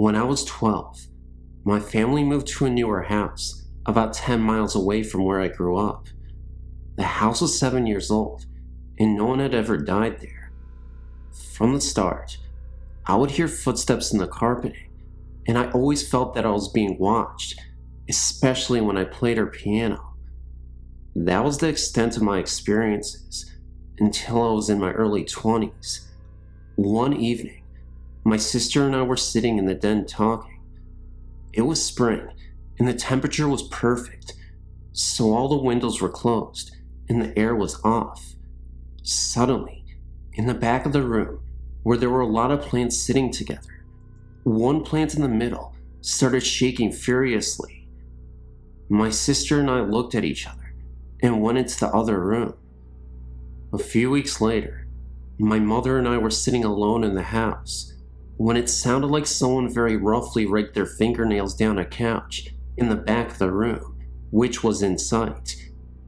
When I was 12, my family moved to a newer house about 10 miles away from where I grew up. The house was 7 years old, and no one had ever died there. From the start, I would hear footsteps in the carpeting, and I always felt that I was being watched, especially when I played her piano. That was the extent of my experiences until I was in my early 20s. One evening, my sister and I were sitting in the den talking. It was spring, and the temperature was perfect, so all the windows were closed and the air was off. Suddenly, in the back of the room, where there were a lot of plants sitting together, one plant in the middle started shaking furiously. My sister and I looked at each other and went into the other room. A few weeks later, my mother and I were sitting alone in the house when it sounded like someone very roughly raked their fingernails down a couch in the back of the room, which was in sight.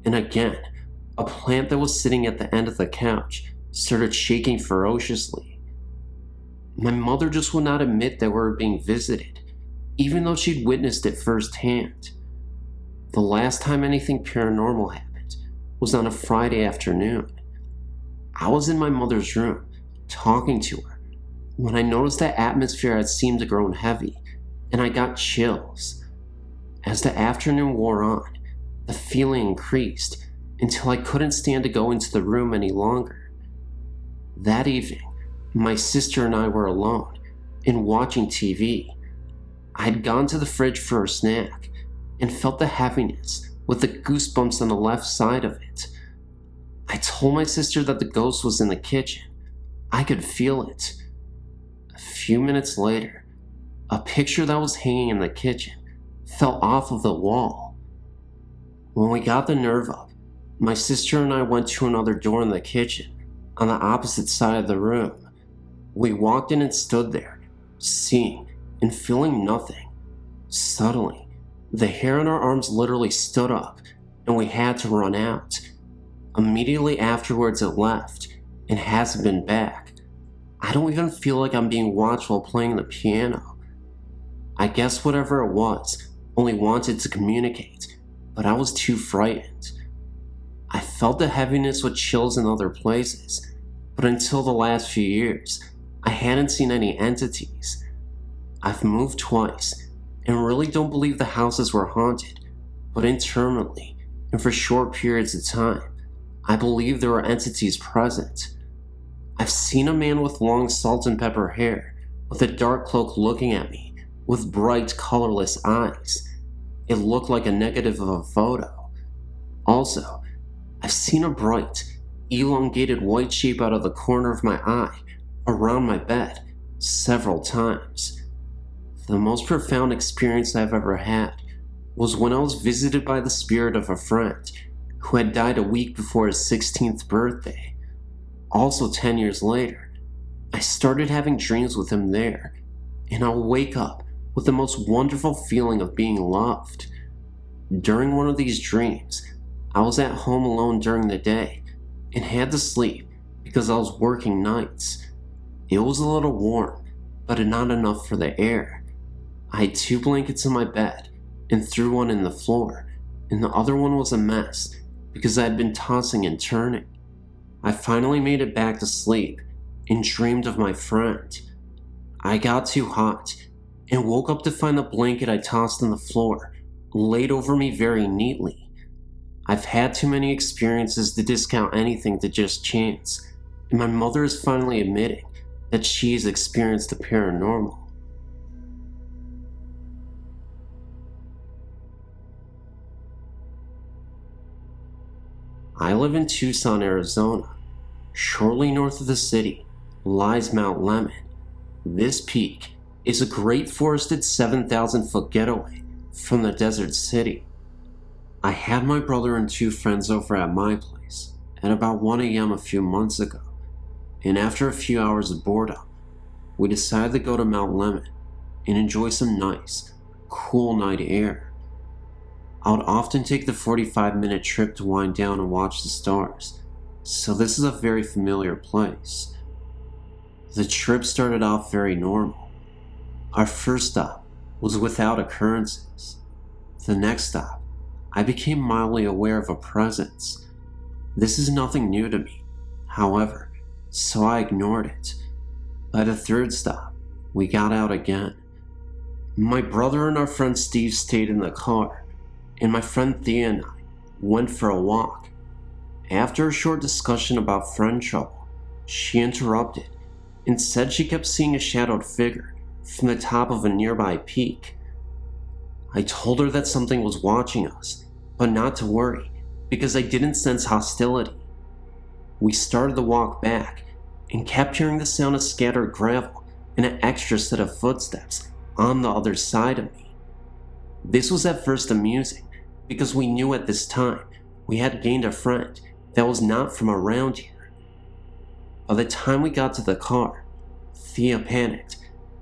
And again, a plant that was sitting at the end of the couch started shaking ferociously. My mother just would not admit that we were being visited, even though she'd witnessed it firsthand. The last time anything paranormal happened was on a Friday afternoon. I was in my mother's room, talking to her, when I noticed the atmosphere had seemed to grow heavy, and I got chills. As the afternoon wore on, the feeling increased until I couldn't stand to go into the room any longer. That evening, my sister and I were alone and watching TV. I had gone to the fridge for a snack and felt the heaviness with the goosebumps on the left side of it. I told my sister that the ghost was in the kitchen. I could feel it. A few minutes later, a picture that was hanging in the kitchen fell off of the wall. When we got the nerve up, my sister and I went to another door in the kitchen on the opposite side of the room. We walked in and stood there, seeing and feeling nothing. Suddenly, the hair on our arms literally stood up, and we had to run out. Immediately afterwards, it left and hasn't been back. I don't even feel like I'm being watched while playing the piano. I guess whatever it was only wanted to communicate, but I was too frightened. I felt the heaviness with chills in other places, but until the last few years, I hadn't seen any entities. I've moved twice, and really don't believe the houses were haunted, but internally, and for short periods of time, I believe there were entities present. I've seen a man with long salt and pepper hair, with a dark cloak looking at me, with bright, colorless eyes. It looked like a negative of a photo. Also, I've seen a bright, elongated white shape out of the corner of my eye, around my bed, several times. The most profound experience I've ever had was when I was visited by the spirit of a friend who had died a week before his 16th birthday. Also 10 years later, I started having dreams with him there, and I'll wake up with the most wonderful feeling of being loved. During one of these dreams, I was at home alone during the day and had to sleep because I was working nights. It was a little warm, but not enough for the air. I had 2 blankets in my bed and threw one in the floor, and the other one was a mess because I had been tossing and turning. I finally made it back to sleep and dreamed of my friend. I got too hot and woke up to find the blanket I tossed on the floor laid over me very neatly. I've had too many experiences to discount anything to just chance, and my mother is finally admitting that she has experienced the paranormal. I live in Tucson, Arizona. Shortly north of the city lies Mount Lemmon. This peak is a great forested 7,000-foot getaway from the desert city. I had my brother and 2 friends over at my place at about 1 a.m. a few months ago, and after a few hours of boredom, we decided to go to Mount Lemmon and enjoy some nice, cool night air. I would often take the 45-minute trip to wind down and watch the stars, so this is a very familiar place. The trip started off very normal. Our first stop was without occurrences. The next stop, I became mildly aware of a presence. This is nothing new to me, however, so I ignored it. By the third stop, we got out again. My brother and our friend Steve stayed in the car, and my friend Thea and I went for a walk. After a short discussion about friend trouble, she interrupted and said she kept seeing a shadowed figure from the top of a nearby peak. I told her that something was watching us, but not to worry, because I didn't sense hostility. We started the walk back and kept hearing the sound of scattered gravel and an extra set of footsteps on the other side of me. This was at first amusing, because we knew at this time we had gained a friend that was not from around here. By the time we got to the car, Thea panicked,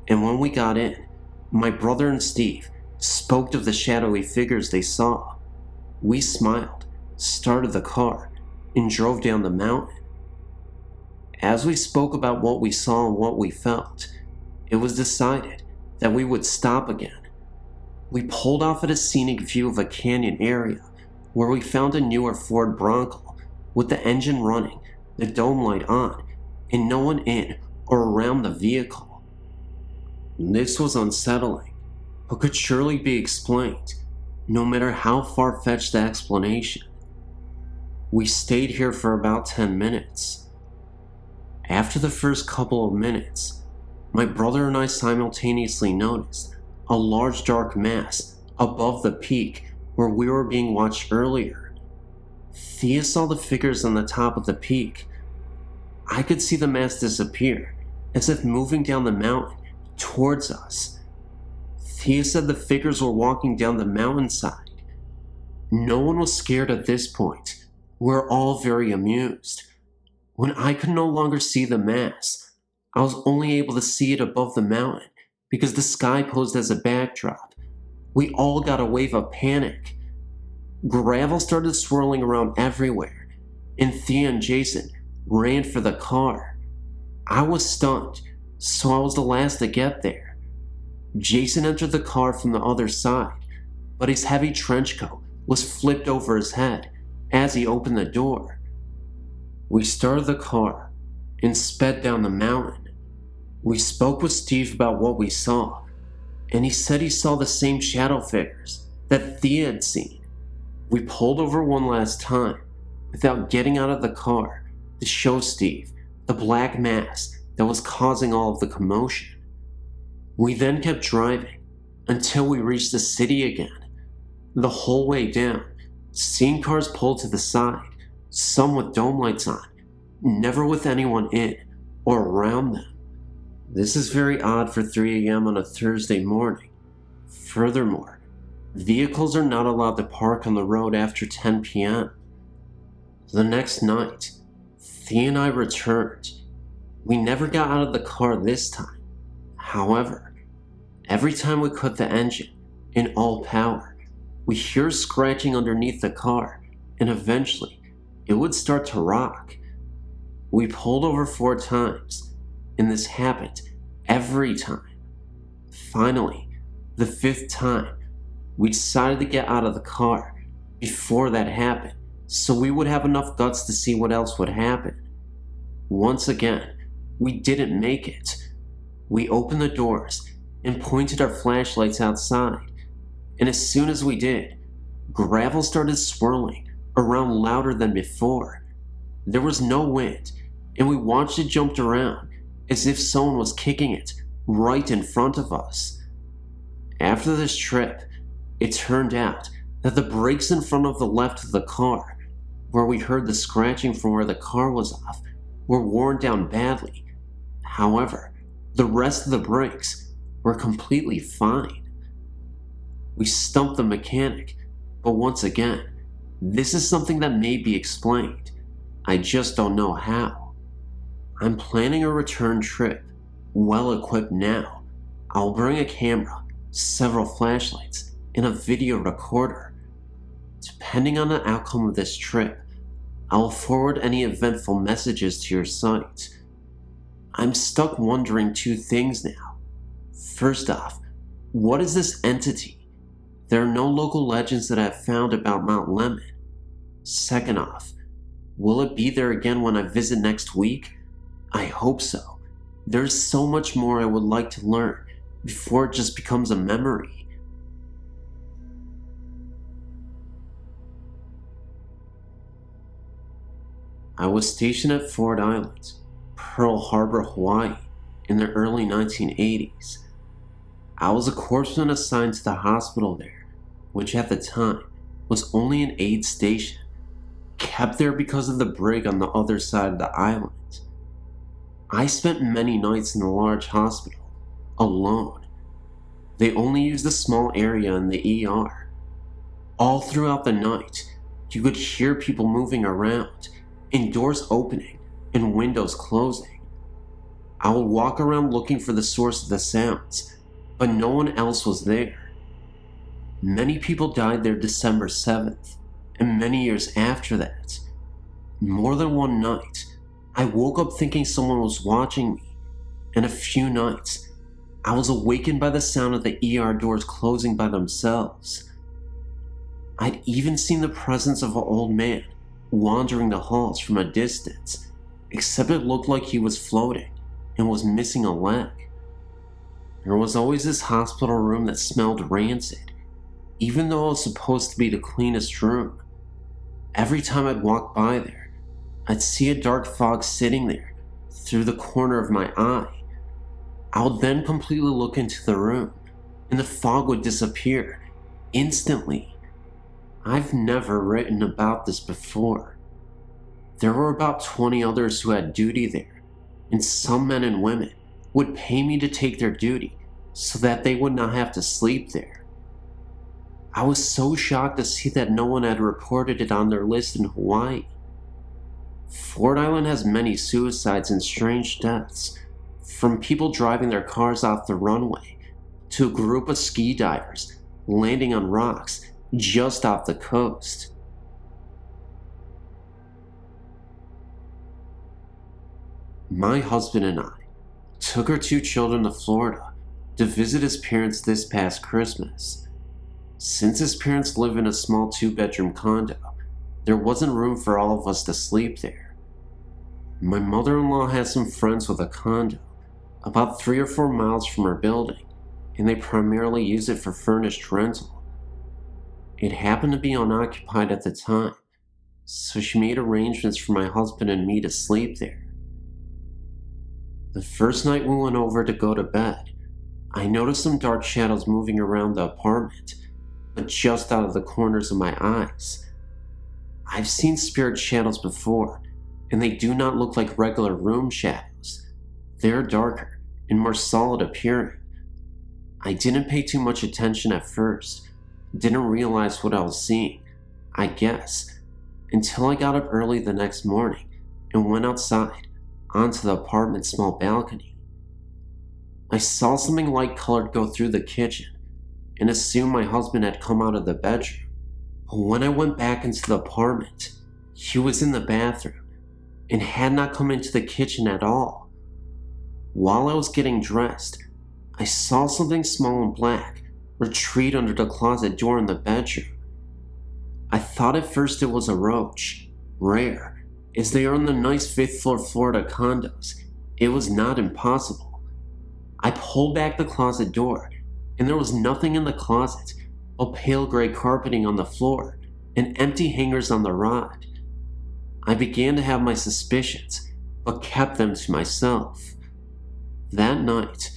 and when we got in, my brother and Steve spoke of the shadowy figures they saw. We smiled, started the car, and drove down the mountain. As we spoke about what we saw and what we felt, it was decided that we would stop again. We pulled off at a scenic view of a canyon area where we found a newer Ford Bronco with the engine running, the dome light on, and no one in or around the vehicle. This was unsettling, but could surely be explained, no matter how far-fetched the explanation. We stayed here for about 10 minutes. After the first couple of minutes, my brother and I simultaneously noticed a large dark mass above the peak where we were being watched earlier. Thea saw the figures on the top of the peak. I could see the mass disappear, as if moving down the mountain towards us. Thea said the figures were walking down the mountainside. No one was scared at this point. We're all very amused. When I could no longer see the mass, I was only able to see it above the mountain because the sky posed as a backdrop. We all got a wave of panic. Gravel started swirling around everywhere, and Thea and Jason ran for the car. I was stunned, so I was the last to get there. Jason entered the car from the other side, but his heavy trench coat was flipped over his head as he opened the door. We started the car and sped down the mountain. We spoke with Steve about what we saw, and he said he saw the same shadow figures that Thea had seen. We pulled over one last time without getting out of the car to show Steve the black mass that was causing all of the commotion. We then kept driving until we reached the city again. The whole way down, seeing cars pulled to the side, some with dome lights on, never with anyone in or around them. This is very odd for 3 a.m. on a Thursday morning. Furthermore, vehicles are not allowed to park on the road after 10 p.m. The next night, Thea and I returned. We never got out of the car this time. However, every time we cut the engine in all power, we hear scratching underneath the car, and eventually, it would start to rock. We pulled over 4 times, and this happened every time. Finally, the 5th time, we decided to get out of the car before that happened, so we would have enough guts to see what else would happen. Once again, we didn't make it. We opened the doors and pointed our flashlights outside, and as soon as we did, gravel started swirling around louder than before. There was no wind, and we watched it jump around as if someone was kicking it right in front of us. After this trip, it turned out that the brakes in front of the left of the car, where we heard the scratching from where the car was off, were worn down badly. However, the rest of the brakes were completely fine. We stumped the mechanic, but once again, this is something that may be explained. I just don't know how. I'm planning a return trip, well equipped now. I'll bring a camera, several flashlights, and a video recorder. Depending on the outcome of this trip, I will forward any eventful messages to your site. I'm stuck wondering 2 things now. First off, what is this entity? There are no local legends that I've found about Mount Lemon. Second off, will it be there again when I visit next week? I hope so. There's so much more I would like to learn before it just becomes a memory. I was stationed at Ford Island, Pearl Harbor, Hawaii, in the early 1980s. I was a corpsman assigned to the hospital there, which at the time was only an aid station, kept there because of the brig on the other side of the island. I spent many nights in the large hospital, alone. They only used a small area in the ER. All throughout the night, you could hear people moving around, and doors opening and windows closing. I would walk around looking for the source of the sounds, but no one else was there. Many people died there December 7th, and many years after that. More than one night, I woke up thinking someone was watching me, and a few nights, I was awakened by the sound of the ER doors closing by themselves. I'd even seen the presence of an old man wandering the halls from a distance, except it looked like he was floating and was missing a leg. There was always this hospital room that smelled rancid, even though it was supposed to be the cleanest room. Every time I'd walk by there, I'd see a dark fog sitting there through the corner of my eye. I would then completely look into the room, and the fog would disappear instantly. I've never written about this before. There were about 20 others who had duty there, and some men and women would pay me to take their duty so that they would not have to sleep there. I was so shocked to see that no one had reported it on their list in Hawaii. Ford Island has many suicides and strange deaths, from people driving their cars off the runway to a group of ski divers landing on rocks just off the coast. My husband and I took our 2 children to Florida to visit his parents this past Christmas. Since his parents live in a small 2-bedroom condo, there wasn't room for all of us to sleep there. My mother-in-law has some friends with a condo about 3 or 4 miles from our building, and they primarily use it for furnished rental. It happened to be unoccupied at the time, so she made arrangements for my husband and me to sleep there. The first night we went over to go to bed, I noticed some dark shadows moving around the apartment, but just out of the corners of my eyes. I've seen spirit shadows before, and they do not look like regular room shadows. They're darker and more solid appearing. I didn't pay too much attention at first, didn't realize what I was seeing, I guess, until I got up early the next morning and went outside onto the apartment's small balcony. I saw something light-colored go through the kitchen and assumed my husband had come out of the bedroom. But when I went back into the apartment, he was in the bathroom and had not come into the kitchen at all. While I was getting dressed, I saw something small and black retreat under the closet door in the bedroom. I thought at first it was a roach, rare, as they are in the nice 5th floor Florida condos. It was not impossible. I pulled back the closet door, and there was nothing in the closet but pale gray carpeting on the floor and empty hangers on the rod. I began to have my suspicions, but kept them to myself. That night,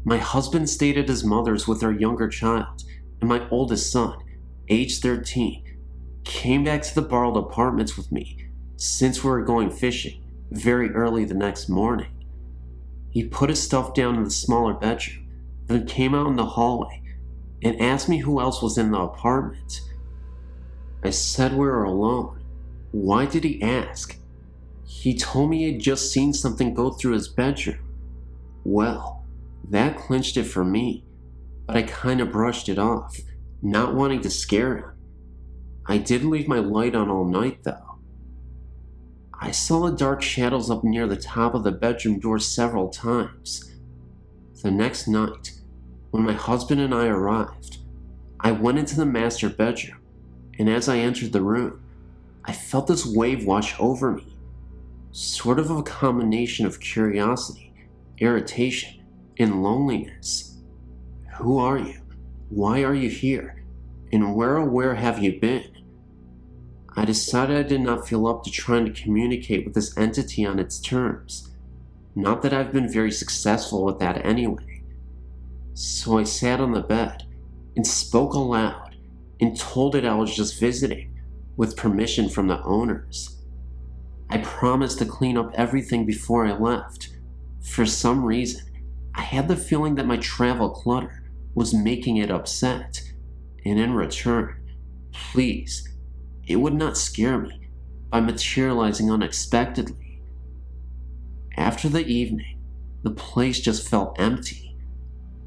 my husband stayed at his mother's with our younger child, and my oldest son, age 13, came back to the borrowed apartments with me since we were going fishing very early the next morning. He put his stuff down in the smaller bedroom, then came out in the hallway and asked me who else was in the apartment. I said we were alone. Why did he ask? He told me he had just seen something go through his bedroom. Well, that clinched it for me, but I kinda brushed it off, not wanting to scare him. I did leave my light on all night though. I saw the dark shadows up near the top of the bedroom door several times. The next night, When my husband and I arrived, I went into the master bedroom, and as I entered the room, I felt this wave wash over me, sort of a combination of curiosity, irritation, and loneliness. Who are you? Why are you here? And where have you been? I decided I did not feel up to trying to communicate with this entity on its terms. Not that I've been very successful with that anyway. So I sat on the bed and spoke aloud and told it I was just visiting, with permission from the owners. I promised to clean up everything before I left. For some reason, I had the feeling that my travel clutter was making it upset, and in return, please, it would not scare me by materializing unexpectedly. After the evening, the place just felt empty.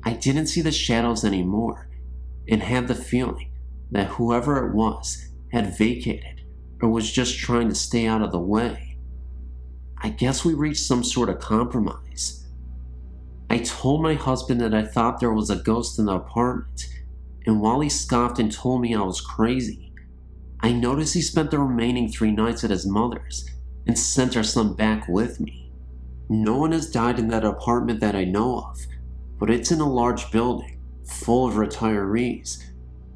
I didn't see the shadows anymore, and had the feeling that whoever it was had vacated or was just trying to stay out of the way. I guess we reached some sort of compromise. I told my husband that I thought there was a ghost in the apartment, and while he scoffed and told me I was crazy, I noticed he spent the remaining 3 nights at his mother's and sent our son back with me. No one has died in that apartment that I know of, but it's in a large building full of retirees,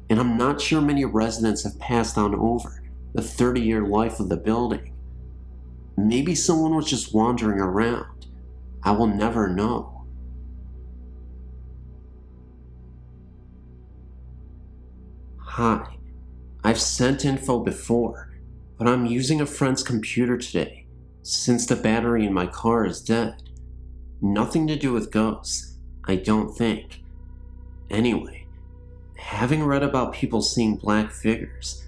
and I'm not sure many residents have passed on over the 30-year life of the building. Maybe someone was just wandering around. I will never know. Hi, I've sent info before, but I'm using a friend's computer today since the battery in my car is dead. Nothing to do with ghosts, I don't think. Anyway, having read about people seeing black figures,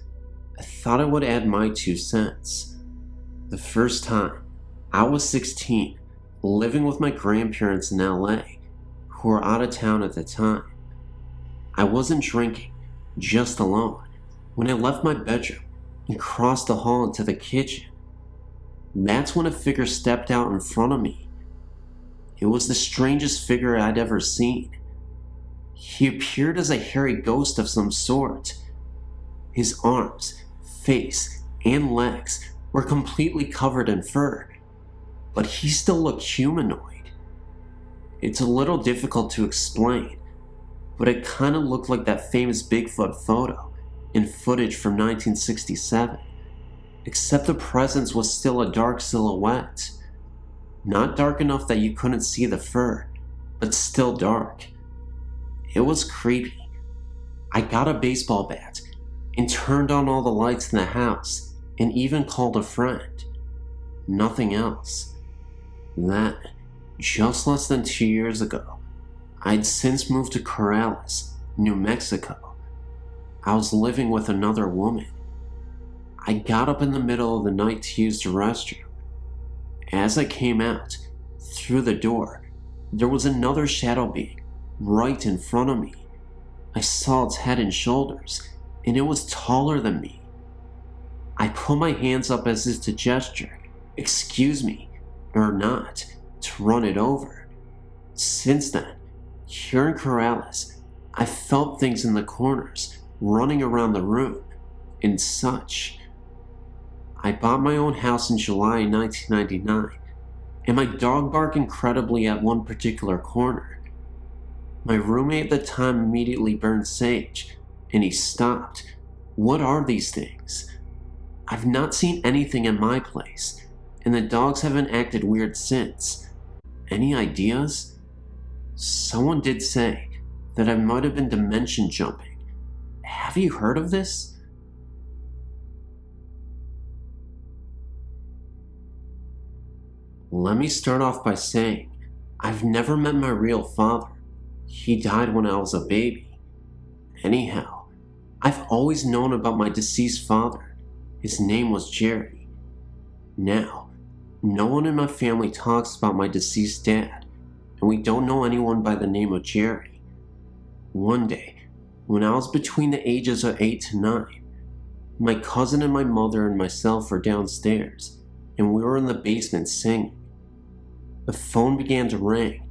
I thought I would add my 2 cents. The first time, I was 16, living with my grandparents in LA, who were out of town at the time. I wasn't drinking, just alone, when I left my bedroom and crossed the hall into the kitchen. That's when a figure stepped out in front of me. It was the strangest figure I'd ever seen. He appeared as a hairy ghost of some sort. His arms, face, and legs were completely covered in fur, but he still looked humanoid. It's a little difficult to explain, but it kind of looked like that famous BigFoot photo and footage from 1967, except the presence was still a dark silhouette. Not dark enough that you couldn't see the fur, but still dark. It was creepy. I got a baseball bat and turned on all the lights in the house and even called a friend. Nothing else. Then, just less than 2 years ago, I'd since moved to Corrales, New Mexico. I was living with another woman. I got up in the middle of the night to use the restroom. As I came out, through the door, there was another shadow being right in front of me. I saw its head and shoulders, and it was taller than me. I put my hands up as if to gesture, excuse me, or not, to run it over. Since then, here in Corrales, I felt things in the corners, running around the room, and such. I bought my own house in July 1999, and my dog barked incredibly at one particular corner. My roommate at the time immediately burned sage, and he stopped. What are these things? I've not seen anything in my place, and the dogs haven't acted weird since. Any ideas? Someone did say that I might have been dimension jumping. Have you heard of this? Let me start off by saying, I've never met my real father. He died when I was a baby. Anyhow, I've always known about my deceased father. His name was Jerry. Now, no one in my family talks about my deceased dad, and we don't know anyone by the name of Jerry. One day, when I was between the ages of 8 to 9, my cousin and my mother and myself were downstairs, and we were in the basement singing. The phone began to ring,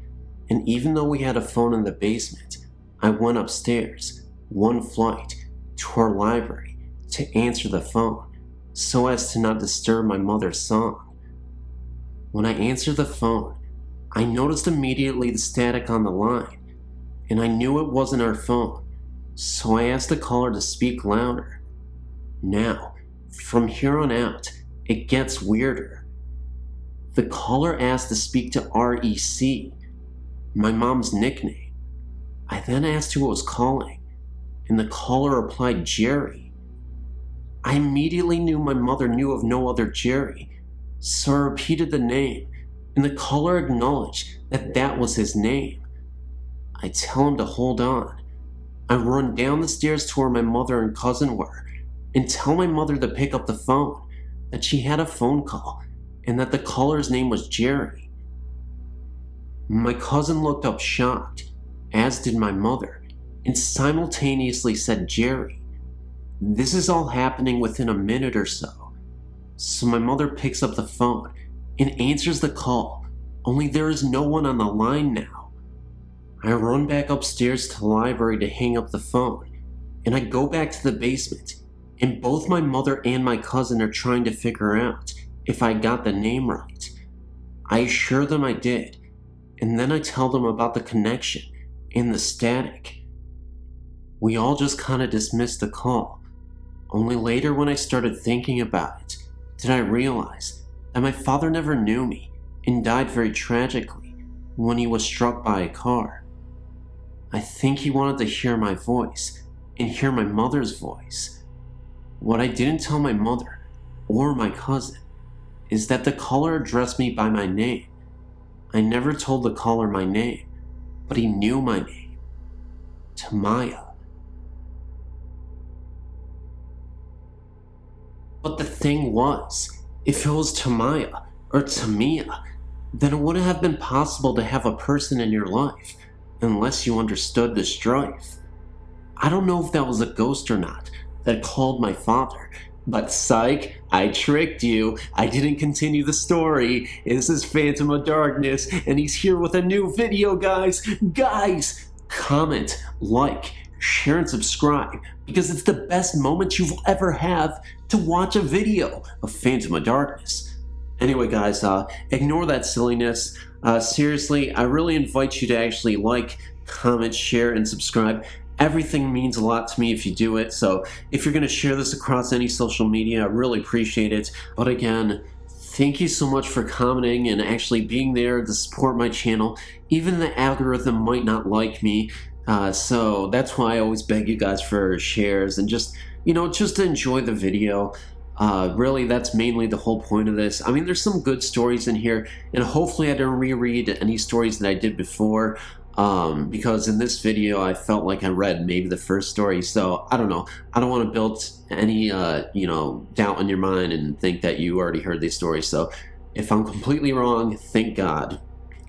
and even though we had a phone in the basement, I went upstairs, one flight, to our library to answer the phone so as to not disturb my mother's song. When I answered the phone, I noticed immediately the static on the line, and I knew it wasn't our phone, so I asked the caller to speak louder. Now, from here on out, it gets weirder. The caller asked to speak to REC, my mom's nickname. I then asked who was calling, and the caller replied Jerry. I immediately knew my mother knew of no other Jerry, so I repeated the name, and the caller acknowledged that that was his name. I tell him to hold on. I run down the stairs to where my mother and cousin were, and tell my mother to pick up the phone, that she had a phone call, and that the caller's name was Jerry. My cousin looked up shocked, as did my mother, and simultaneously said Jerry. This is all happening within a minute or so. So my mother picks up the phone and answers the call, only there is no one on the line now. I run back upstairs to the library to hang up the phone, and I go back to the basement, and both my mother and my cousin are trying to figure out if I got the name right. I assure them I did, and then I tell them about the connection and the static. We all just kind of dismissed the call. Only later when I started thinking about it, did I realize that my father never knew me and died very tragically when he was struck by a car. I think he wanted to hear my voice and hear my mother's voice. What I didn't tell my mother or my cousin is that the caller addressed me by my name. I never told the caller my name, but he knew my name. Tamaya. But the thing was, if it was Tamaya or Tamia, then it wouldn't have been possible to have a person in your life unless you understood the strife. I don't know if that was a ghost or not that called my father, but psych, I tricked you. I didn't continue the story. This is Phantom of Darkness, and he's here with a new video, guys. Guys, comment, like, share, and subscribe, because it's the best moment you'll ever have to watch a video of Phantom of Darkness. Anyway, guys, ignore that silliness. Seriously, I really invite you to actually like, comment, share, and subscribe. Everything means a lot to me if you do it, so if you're going to share this across any social media, I really appreciate it. But again, thank you so much for commenting and actually being there to support my channel. Even the algorithm might not like me, so that's why I always beg you guys for shares and just, just to enjoy the video. Really, that's mainly the whole point of this. I mean, there's some good stories in here, and hopefully I didn't reread any stories that I did before. Because in this video I felt like I read maybe the first story, so I don't know. I don't want to build any, doubt in your mind and think that you already heard these stories. So if I'm completely wrong, thank God.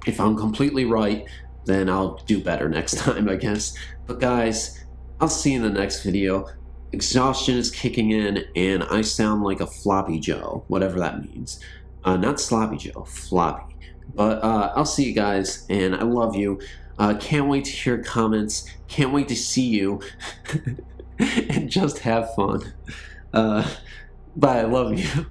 If I'm completely right, then I'll do better next time, I guess. But guys, I'll see you in the next video. Exhaustion is kicking in, and I sound like a floppy Joe, whatever that means. Not sloppy Joe, floppy. But I'll see you guys, and I love you. Can't wait to hear comments. Can't wait to see you. And just have fun. Bye, I love you.